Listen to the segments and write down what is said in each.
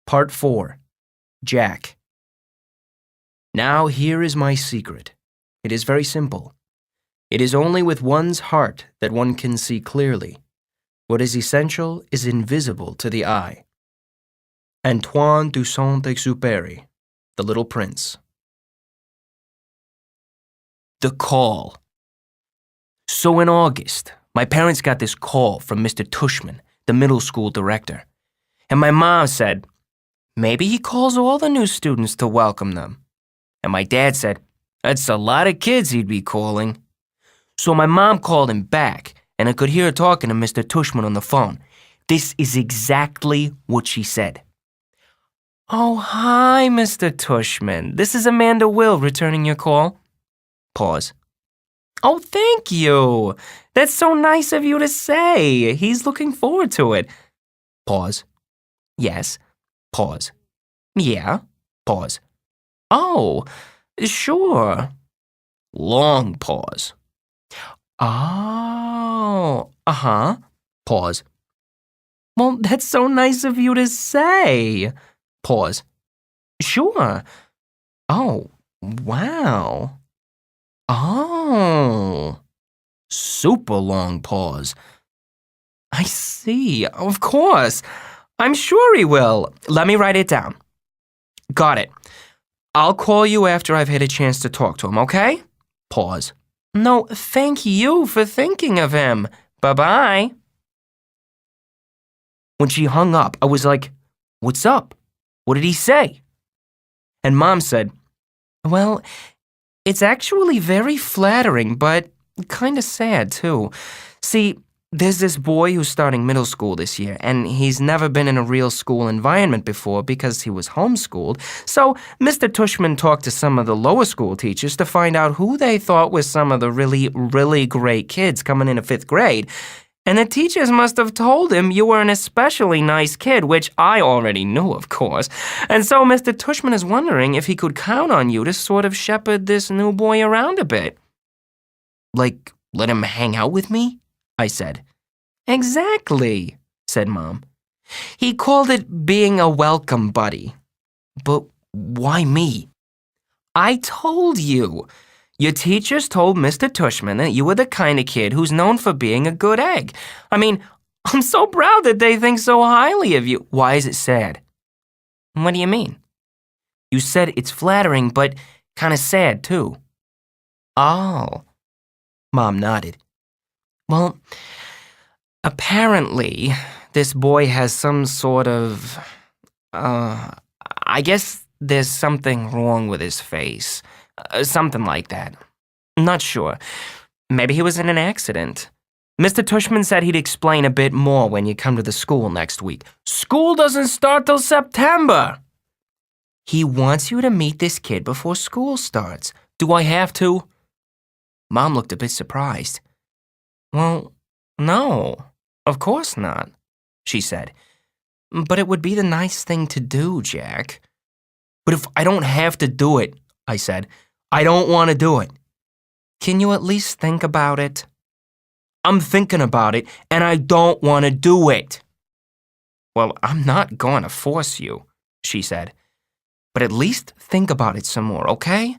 Part 4. Jack. Now here is my secret. It is very simple. It is only with one's heart that one can see clearly. What is essential is invisible to the eye. Antoine de Saint-Exupéry, The Little Prince. The call. So in August, my parents got this call from Mr. Tushman, the middle school director. And my mom said, maybe he calls all the new students to welcome them. And my dad said, that's a lot of kids he'd be calling. So my mom called him back, and I could hear her talking to Mr. Tushman on the phone. This is exactly what she said. Oh, hi, Mr. Tushman. This is Amanda Will returning your call. Pause. Oh, thank you. That's so nice of you to say. He's looking forward to it. Pause. Yes. Pause. Yeah. Pause. Oh, sure. Long pause. Oh, uh-huh. Pause. Well, that's so nice of you to say. Pause. Sure. Oh, wow. Oh. Super long pause. I see. Of course. I'm sure he will. Let me write it down. Got it. I'll call you after I've had a chance to talk to him, okay? Pause. No, thank you for thinking of him. Bye-bye. When she hung up, I was like, what's up? What did he say? And Mom said, well, it's actually very flattering, but kind of sad, too. See, there's this boy who's starting middle school this year, and he's never been in a real school environment before because he was homeschooled. So Mr. Tushman talked to some of the lower school teachers to find out who they thought was some of the really, really great kids coming into 5th grade. And the teachers must have told him you were an especially nice kid, which I already knew, of course. And so Mr. Tushman is wondering if he could count on you to sort of shepherd this new boy around a bit. Like, let him hang out with me? I said. Exactly, said Mom. He called it being a welcome buddy. But why me? I told you. Your teachers told Mr. Tushman that you were the kind of kid who's known for being a good egg. I mean, I'm so proud that they think so highly of you. Why is it sad? What do you mean? You said it's flattering, but kind of sad, too. Oh. Mom nodded. Well, apparently, this boy has some sort of, I guess there's something wrong with his face. Something like that. Not sure. Maybe he was in an accident. Mr. Tushman said he'd explain a bit more when you come to the school next week. School doesn't start till September. He wants you to meet this kid before school starts. Do I have to? Mom looked a bit surprised. Well, no, of course not, she said. But it would be the nice thing to do, Jack. But if I don't have to do it, I said, I don't want to do it. Can you at least think about it? I'm thinking about it, and I don't want to do it. Well, I'm not going to force you, she said. But at least think about it some more, okay?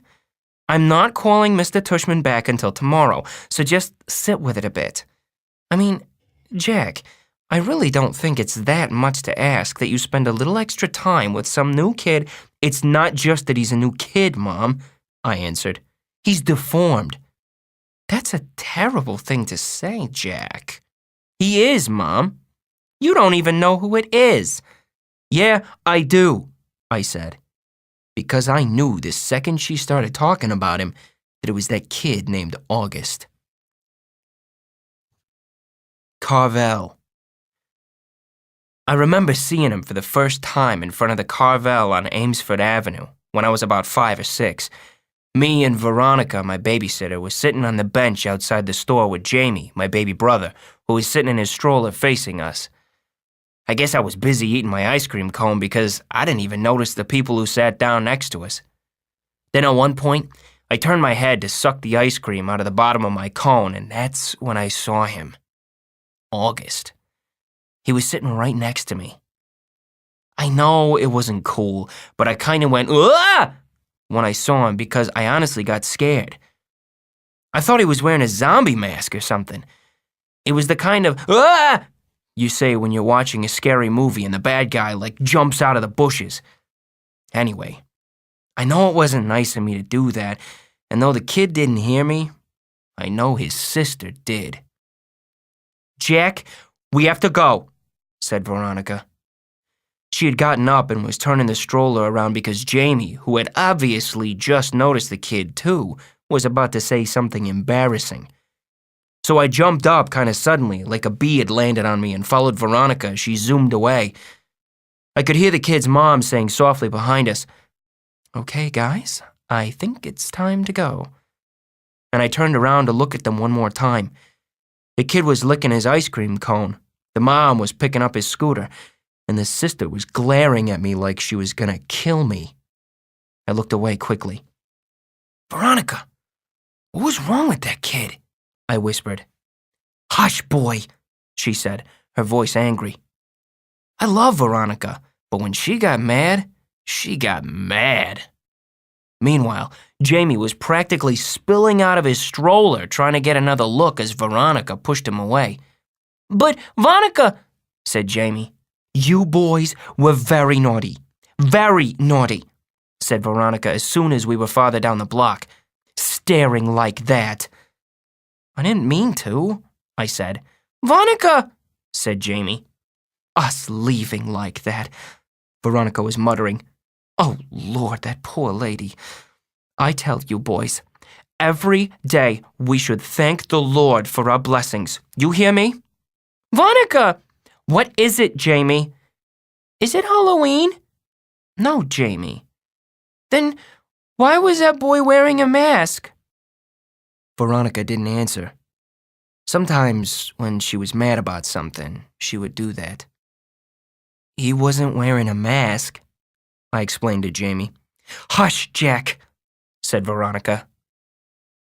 I'm not calling Mr. Tushman back until tomorrow, so just sit with it a bit. I mean, Jack, I really don't think it's that much to ask that you spend a little extra time with some new kid. It's not just that he's a new kid, Mom, I answered. He's deformed. That's a terrible thing to say, Jack. He is, Mom. You don't even know who it is. Yeah, I do, I said. Because I knew the second she started talking about him that it was that kid named August. Carvel. I remember seeing him for the first time in front of the Carvel on Amesford Avenue when I was about 5 or 6. Me and Veronica, my babysitter, was sitting on the bench outside the store with Jamie, my baby brother, who was sitting in his stroller facing us. I guess I was busy eating my ice cream cone because I didn't even notice the people who sat down next to us. Then at one point, I turned my head to suck the ice cream out of the bottom of my cone, and that's when I saw him. August. He was sitting right next to me. I know it wasn't cool, but I kind of went, "Ah!" when I saw him because I honestly got scared. I thought he was wearing a zombie mask or something. It was the kind of, "Ah!" you say when you're watching a scary movie and the bad guy, like, jumps out of the bushes. Anyway, I know it wasn't nice of me to do that, and though the kid didn't hear me, I know his sister did. "Jack, we have to go," said Veronica. She had gotten up and was turning the stroller around because Jamie, who had obviously just noticed the kid too, was about to say something embarrassing. So I jumped up kind of suddenly, like a bee had landed on me, and followed Veronica as she zoomed away. I could hear the kid's mom saying softly behind us, "Okay, guys, I think it's time to go." And I turned around to look at them one more time. The kid was licking his ice cream cone, the mom was picking up his scooter, and the sister was glaring at me like she was gonna kill me. I looked away quickly. "Veronica, what was wrong with that kid?" I whispered. "Hush, boy," she said, her voice angry. I love Veronica, but when she got mad, she got mad. Meanwhile, Jamie was practically spilling out of his stroller trying to get another look as Veronica pushed him away. "But, Veronica," said Jamie. "You boys were very naughty, said Veronica as soon as we were farther down the block. "Staring like that." "I didn't mean to," I said. "Veronica," said Jamie. "Us leaving like that," Veronica was muttering. "Oh, Lord, that poor lady. I tell you, boys, every day we should thank the Lord for our blessings. You hear me?" "Veronica!" "What is it, Jamie?" "Is it Halloween?" "No, Jamie." "Then why was that boy wearing a mask?" Veronica didn't answer. Sometimes, when she was mad about something, she would do that. "He wasn't wearing a mask," I explained to Jamie. "Hush, Jack," said Veronica.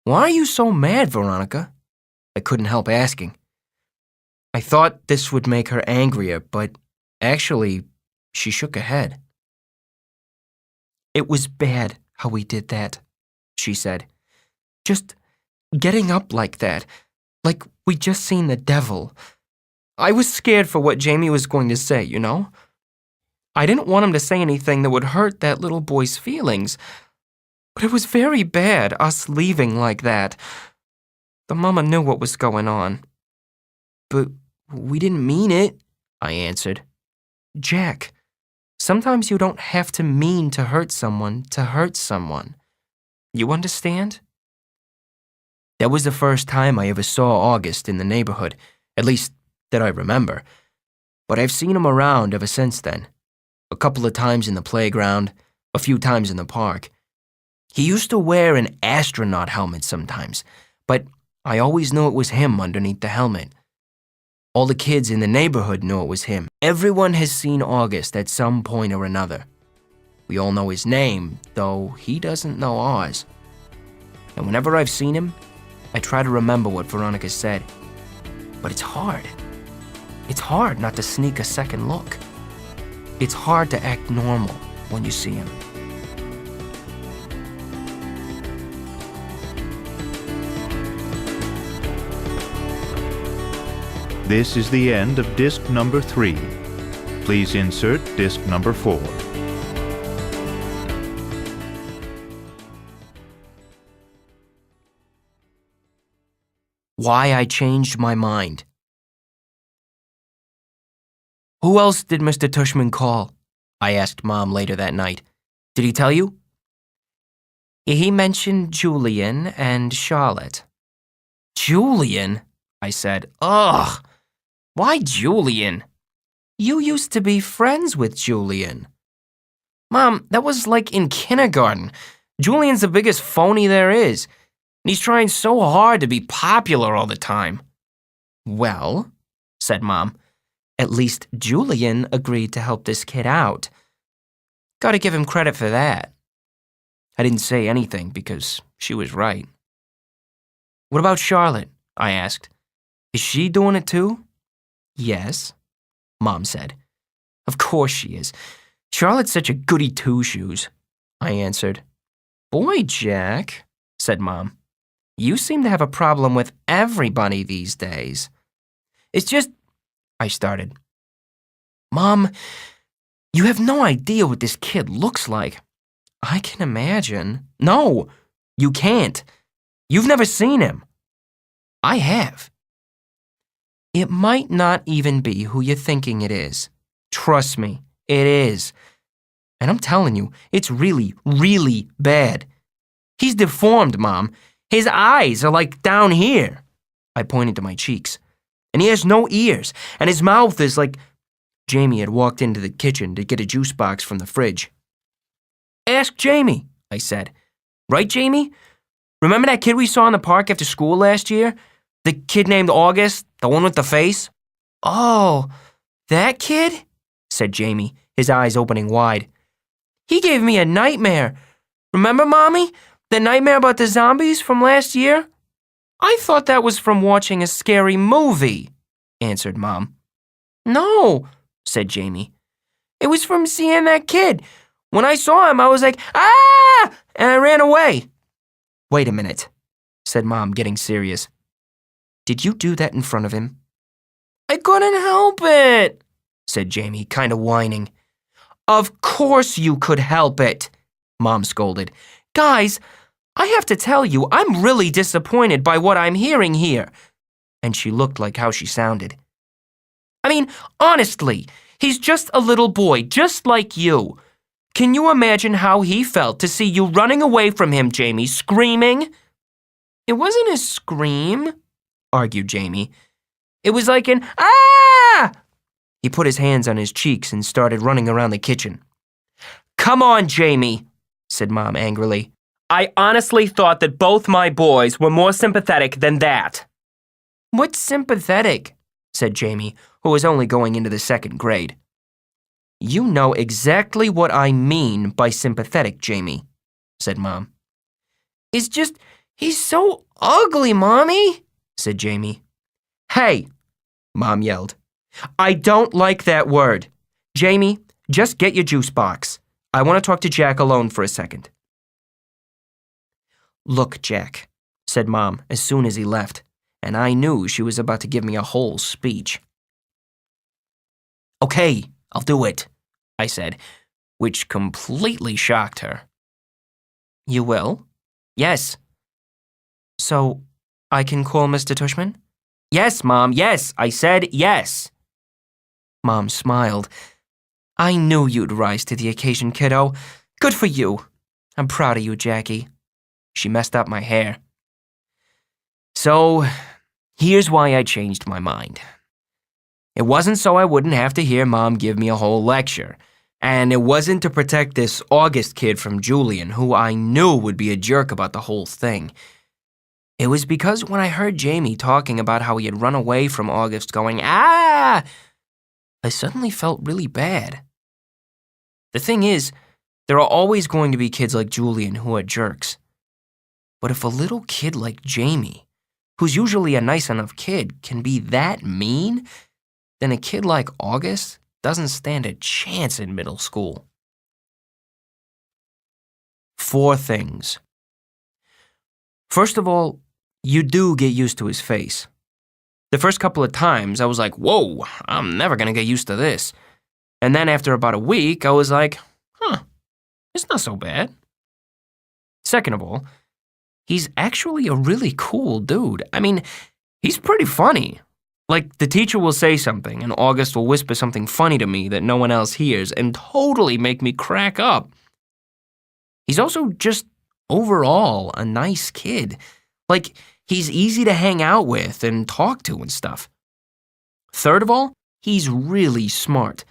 "Why are you so mad, Veronica?" I couldn't help asking. I thought this would make her angrier, but actually, she shook her head. "It was bad how we did that," she said. "Just getting up like that, like we'd just seen the devil. I was scared for what Jamie was going to say, you know? I didn't want him to say anything that would hurt that little boy's feelings. But it was very bad, us leaving like that. The mama knew what was going on." "But we didn't mean it," I answered. "Jack, sometimes you don't have to mean to hurt someone to hurt someone. You understand?" That was the first time I ever saw August in the neighborhood, at least that I remember. But I've seen him around ever since then. A couple of times in the playground, a few times in the park. He used to wear an astronaut helmet sometimes, but I always knew it was him underneath the helmet. All the kids in the neighborhood knew it was him. Everyone has seen August at some point or another. We all know his name, though he doesn't know ours. And whenever I've seen him, I try to remember what Veronica said. But it's hard. It's hard not to sneak a second look. It's hard to act normal when you see him. This is the end of disc number 3. Please insert disc number 4. Why I changed my mind. "Who else did Mr. Tushman call?" I asked Mom later that night. "Did he tell you?" "He mentioned Julian and Charlotte." "Julian?" I said. "Ugh! Why Julian? You used to be friends with Julian." "Mom, that was like in kindergarten. Julian's the biggest phony there is. And he's trying so hard to be popular all the time." "Well," said Mom, "at least Julian agreed to help this kid out. Gotta give him credit for that." I didn't say anything because she was right. "What about Charlotte?" I asked. "Is she doing it too?" "Yes," Mom said. Of course she is. Charlotte's such a goody two-shoes, I answered. Boy, Jack, said Mom, you seem to have a problem with everybody these days. It's just, I started. Mom, you have no idea what this kid looks like. I can imagine. No, you can't. You've never seen him. I have. It might not even be who you're thinking it is. Trust me, it is. And I'm telling you, it's really, really bad. He's deformed, Mom. His eyes are like down here. I pointed to my cheeks. And he has no ears, and his mouth is like... Jamie had walked into the kitchen to get a juice box from the fridge. Ask Jamie, I said. Right, Jamie? Remember that kid we saw in the park after school last year? The kid named August, the one with the face? Oh, that kid? Said Jamie, his eyes opening wide. He gave me a nightmare. Remember, Mommy? The nightmare about the zombies from last year? I thought that was from watching a scary movie, answered Mom. No, said Jamie. It was from seeing that kid. When I saw him, I was like, ah! And I ran away. Wait a minute, said Mom, getting serious. Did you do that in front of him? I couldn't help it, said Jamie, kind of whining. Of course you could help it, Mom scolded. Guys, I have to tell you, I'm really disappointed by what I'm hearing here. And she looked like how she sounded. I mean, honestly, he's just a little boy, just like you. Can you imagine how he felt to see you running away from him, Jamie, screaming? It wasn't a scream, argued Jamie. It was like an ah! He put his hands on his cheeks and started running around the kitchen. Come on, Jamie, said Mom angrily. I honestly thought that both my boys were more sympathetic than that. What's sympathetic? Said Jamie, who was only going into the second grade. You know exactly what I mean by sympathetic, Jamie, said Mom. It's just, he's so ugly, Mommy, said Jamie. Hey, Mom yelled. I don't like that word. Jamie, just get your juice box. I want to talk to Jack alone for a second. Look, Jack, said Mom as soon as he left, and I knew she was about to give me a whole speech. Okay, I'll do it, I said, which completely shocked her. You will? Yes. So, I can call Mr. Tushman? Yes, Mom, yes, I said yes. Mom smiled. I knew you'd rise to the occasion, kiddo. Good for you. I'm proud of you, Jackie. She messed up my hair. So, here's why I changed my mind. It wasn't so I wouldn't have to hear Mom give me a whole lecture. And it wasn't to protect this August kid from Julian, who I knew would be a jerk about the whole thing. It was because when I heard Jamie talking about how he had run away from August going, ah, I suddenly felt really bad. The thing is, there are always going to be kids like Julian who are jerks. But if a little kid like Jamie, who's usually a nice enough kid, can be that mean, then a kid like August doesn't stand a chance in middle school. 4 things. First of all, you do get used to his face. The first couple of times, I was like, whoa, I'm never gonna get used to this. And then after about a week, I was like, it's not so bad. Second of all, he's actually a really cool dude. I mean, he's pretty funny. Like, the teacher will say something, and August will whisper something funny to me that no one else hears and totally make me crack up. He's also just overall a nice kid. Like, he's easy to hang out with and talk to and stuff. Third of all, he's really smart.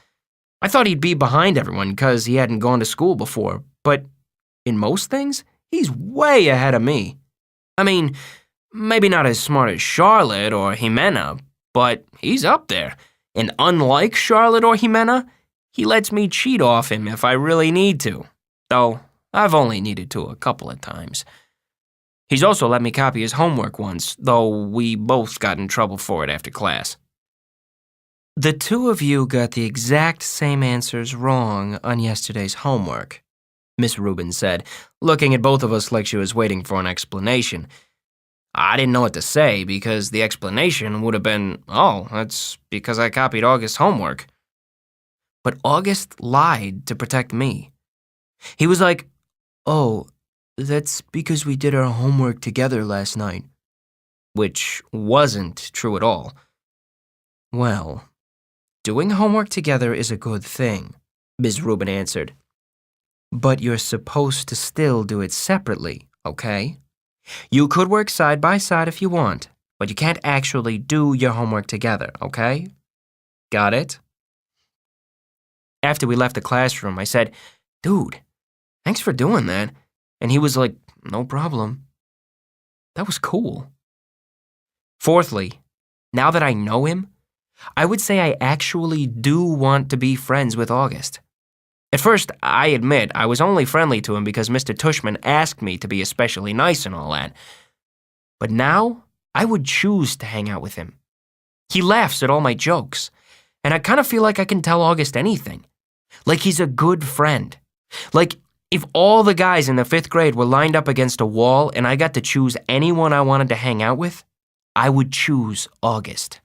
I thought he'd be behind everyone because he hadn't gone to school before, but in most things, he's way ahead of me. I mean, maybe not as smart as Charlotte or Jimena, but he's up there. And unlike Charlotte or Jimena, he lets me cheat off him if I really need to, though I've only needed to a couple of times. He's also let me copy his homework once, though we both got in trouble for it after class. The two of you got the exact same answers wrong on yesterday's homework, Miss Rubin said, looking at both of us like she was waiting for an explanation. I didn't know what to say because the explanation would have been, oh, that's because I copied August's homework. But August lied to protect me. He was like, oh, that's because we did our homework together last night. Which wasn't true at all. Well, doing homework together is a good thing, Ms. Rubin answered. But you're supposed to still do it separately, okay? You could work side by side if you want, but you can't actually do your homework together, okay? Got it? After we left the classroom, I said, dude, thanks for doing that. And he was like, no problem. That was cool. Fourthly, now that I know him, I would say I actually do want to be friends with August. At first, I admit I was only friendly to him because Mr. Tushman asked me to be especially nice and all that. But now, I would choose to hang out with him. He laughs at all my jokes, and I kind of feel like I can tell August anything. Like he's a good friend. Like if all the guys in the 5th grade were lined up against a wall and I got to choose anyone I wanted to hang out with, I would choose August.